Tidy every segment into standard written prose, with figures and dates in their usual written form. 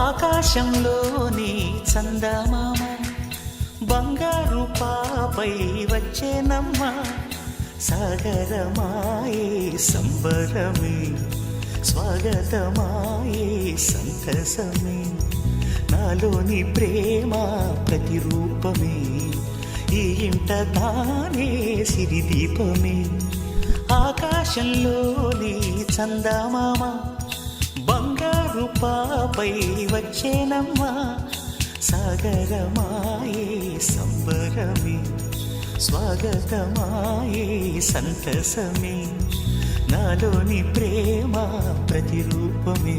ఆకాశంలోని చందమామ బంగారు పాపై వచ్చేనమ్మ. సాగరమాయే సంబరమే, స్వాగతమాయే సంతసమే. నాలోని ప్రేమ ప్రతిరూపమే, ఈ ఇంట తానే సిరిదీపమే. ఆకాశంలోని చందమామ బంగారు పాపై వచ్చేనమ్మా. సాగరమాయే సంబరమే, స్వాగతమాయే సంతసమే. నాలోని ప్రేమ ప్రతిరూపమే,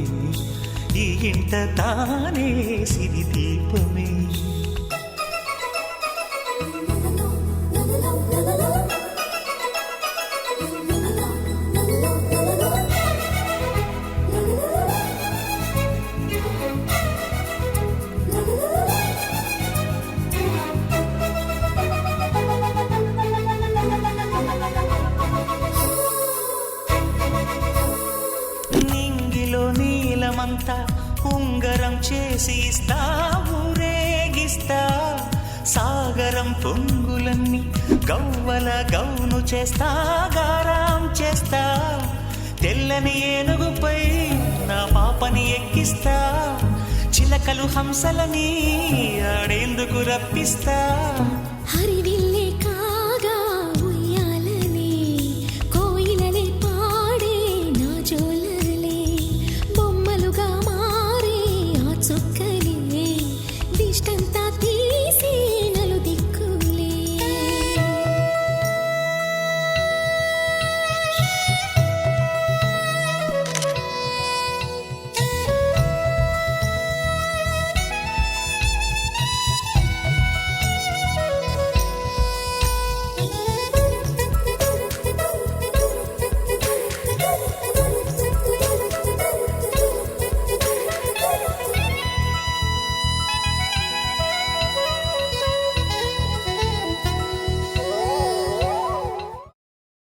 ఈ ఇంట తానే సిరిదీపమే. నీలమంతా ఉంగరం చేసి ఇస్తా, ఊరేగిస్తా. సాగరం పొంగులన్నీ గవ్వల గౌను చేస్తా, గారాం చేస్తా. తెల్లని ఏనుగుపై నా పాపని ఎక్కిస్తా, చిలకలు హంసలని ఆడేందుకు రప్పిస్తా.